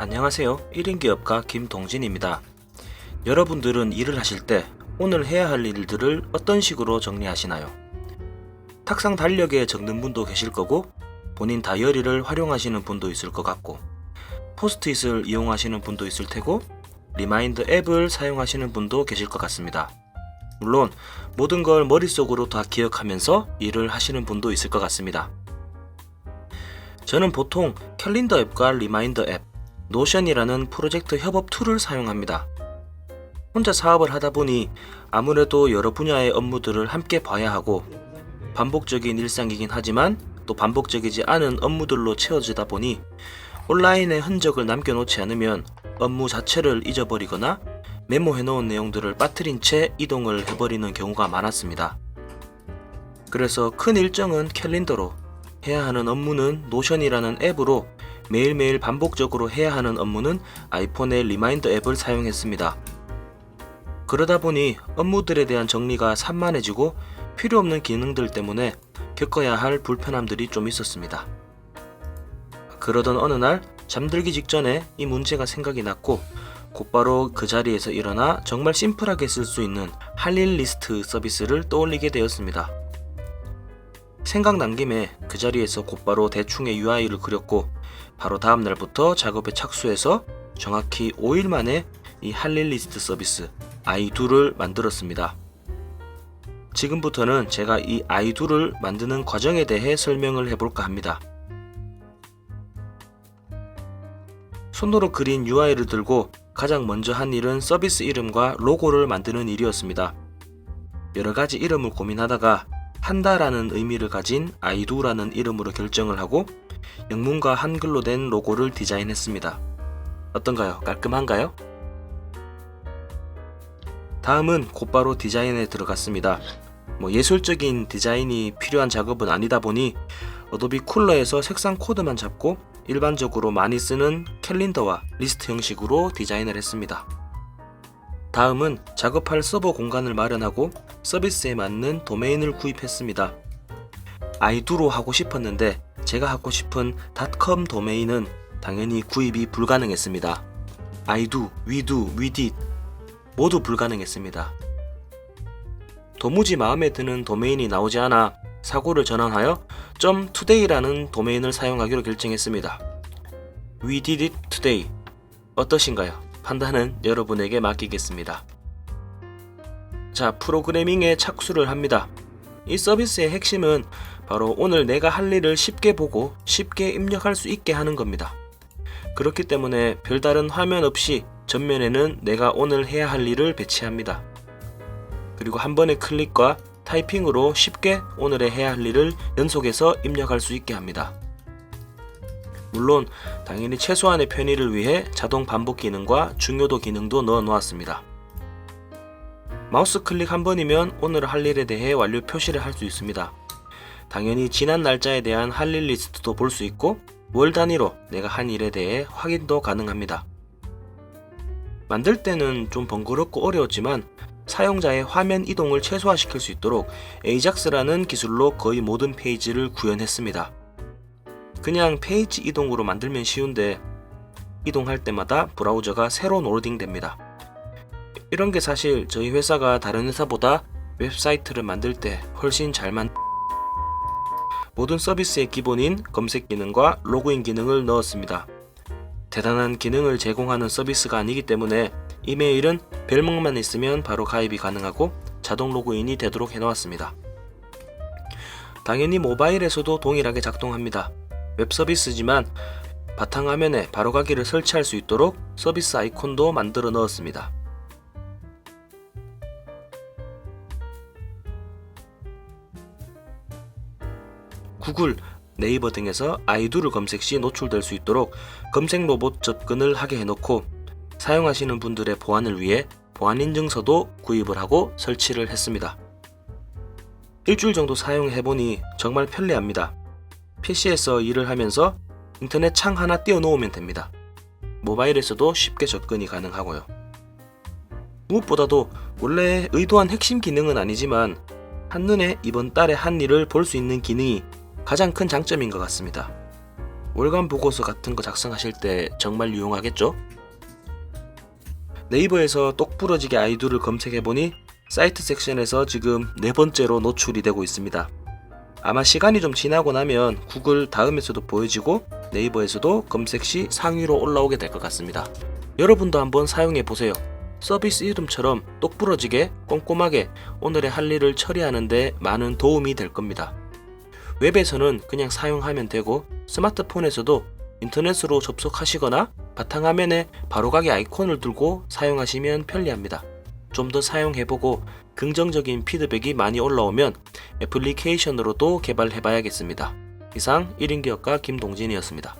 안녕하세요. 1인 기업가 김동진입니다. 여러분들은 일을 하실 때 오늘 해야 할 일들을 어떤 식으로 정리하시나요? 탁상 달력에 적는 분도 계실 거고, 본인 다이어리를 활용하시는 분도 있을 것 같고, 포스트잇을 이용하시는 분도 있을 테고, 리마인드 앱을 사용하시는 분도 계실 것 같습니다. 물론 모든 걸 머릿속으로 다 기억하면서 일을 하시는 분도 있을 것 같습니다. 저는 보통 캘린더 앱과 리마인더 앱, 노션이라는 프로젝트 협업 툴을 사용합니다. 혼자 사업을 하다 보니 아무래도 여러 분야의 업무들을 함께 봐야 하고, 반복적인 일상이긴 하지만 또 반복적이지 않은 업무들로 채워지다 보니 온라인에 흔적을 남겨놓지 않으면 업무 자체를 잊어버리거나 메모해놓은 내용들을 빠뜨린 채 이동을 해버리는 경우가 많았습니다. 그래서 큰 일정은 캘린더로, 해야 하는 업무는 노션이라는 앱으로, 매일매일 반복적으로 해야 하는 업무는 아이폰의 리마인더 앱을 사용했습니다. 그러다 보니 업무들에 대한 정리가 산만해지고 필요 없는 기능들 때문에 겪어야 할 불편함들이 좀 있었습니다. 그러던 어느 날 잠들기 직전에 이 문제가 생각이 났고, 곧바로 그 자리에서 일어나 정말 심플하게 쓸 수 있는 할 일 리스트 서비스를 떠올리게 되었습니다. 생각난 김에 그 자리에서 곧바로 대충의 UI를 그렸고, 바로 다음 날부터 작업에 착수해서 정확히 5일 만에 이 할 일 리스트 서비스 i2를 만들었습니다. 지금부터는 제가 이 i2를 만드는 과정에 대해 설명을 해볼까 합니다. 손으로 그린 UI를 들고 가장 먼저 한 일은 서비스 이름과 로고를 만드는 일이었습니다. 여러가지 이름을 고민하다가 한다라는 의미를 가진 i2라는 이름으로 결정을 하고, 영문과 한글로 된 로고를 디자인했습니다. 어떤가요? 깔끔한가요? 다음은 곧바로 디자인에 들어갔습니다. 예술적인 디자인이 필요한 작업은 아니다 보니 어도비 쿨러에서 색상 코드만 잡고 일반적으로 많이 쓰는 캘린더와 리스트 형식으로 디자인을 했습니다. 다음은 작업할 서버 공간을 마련하고 서비스에 맞는 도메인을 구입했습니다. i2로 하고 싶었는데 제가 하고 싶은 .com 도메인은 당연히 구입이 불가능했습니다. I do, we do, we did 모두 불가능했습니다. 도무지 마음에 드는 도메인이 나오지 않아 사고를 전환하여 .today라는 도메인을 사용하기로 결정했습니다. We did it today. 어떠신가요? 판단은 여러분에게 맡기겠습니다. 자, 프로그래밍에 착수를 합니다. 이 서비스의 핵심은 바로 오늘 내가 할 일을 쉽게 보고 쉽게 입력할 수 있게 하는 겁니다. 그렇기 때문에 별다른 화면 없이 전면에는 내가 오늘 해야 할 일을 배치합니다. 그리고 한 번의 클릭과 타이핑으로 쉽게 오늘의 해야 할 일을 연속해서 입력할 수 있게 합니다. 물론 당연히 최소한의 편의를 위해 자동 반복 기능과 중요도 기능도 넣어 놓았습니다. 마우스 클릭 한 번이면 오늘 할 일에 대해 완료 표시를 할 수 있습니다. 당연히 지난 날짜에 대한 할 일 리스트도 볼 수 있고, 월 단위로 내가 한 일에 대해 확인도 가능합니다. 만들 때는 좀 번거롭고 어려웠지만 사용자의 화면 이동을 최소화시킬 수 있도록 AJAX라는 기술로 거의 모든 페이지를 구현했습니다. 그냥 페이지 이동으로 만들면 쉬운데 이동할 때마다 브라우저가 새로 로딩됩니다. 이런 게 사실 저희 회사가 다른 회사보다 웹사이트를 만들 때 훨씬 잘 모든 서비스의 기본인 검색 기능과 로그인 기능을 넣었습니다. 대단한 기능을 제공하는 서비스가 아니기 때문에 이메일은 별명만 있으면 바로 가입이 가능하고 자동 로그인이 되도록 해놓았습니다. 당연히 모바일에서도 동일하게 작동합니다. 웹 서비스지만 바탕화면에 바로가기를 설치할 수 있도록 서비스 아이콘도 만들어 넣었습니다. 구글, 네이버 등에서 i2를 검색 시 노출될 수 있도록 검색 로봇 접근을 하게 해놓고, 사용하시는 분들의 보안을 위해 보안 인증서도 구입을 하고 설치를 했습니다. 일주일 정도 사용해보니 정말 편리합니다. PC에서 일을 하면서 인터넷 창 하나 띄워놓으면 됩니다. 모바일에서도 쉽게 접근이 가능하고요. 무엇보다도 원래 의도한 핵심 기능은 아니지만 한눈에 이번 달에 한 일을 볼 수 있는 기능이 가장 큰 장점인 것 같습니다. 월간 보고서 같은 거 작성하실 때 정말 유용하겠죠? 네이버에서 똑부러지게 아이돌을 검색해보니 사이트 섹션에서 지금 4번째로 노출이 되고 있습니다. 아마 시간이 좀 지나고 나면 구글 다음에서도 보여지고 네이버에서도 검색 시 상위로 올라오게 될 것 같습니다. 여러분도 한번 사용해보세요. 서비스 이름처럼 똑부러지게 꼼꼼하게 오늘의 할 일을 처리하는데 많은 도움이 될 겁니다. 웹에서는 그냥 사용하면 되고 스마트폰에서도 인터넷으로 접속하시거나 바탕화면에 바로가기 아이콘을 두고 사용하시면 편리합니다. 좀 더 사용해보고 긍정적인 피드백이 많이 올라오면 애플리케이션으로도 개발해봐야겠습니다. 이상 1인 기업가 김동진이었습니다.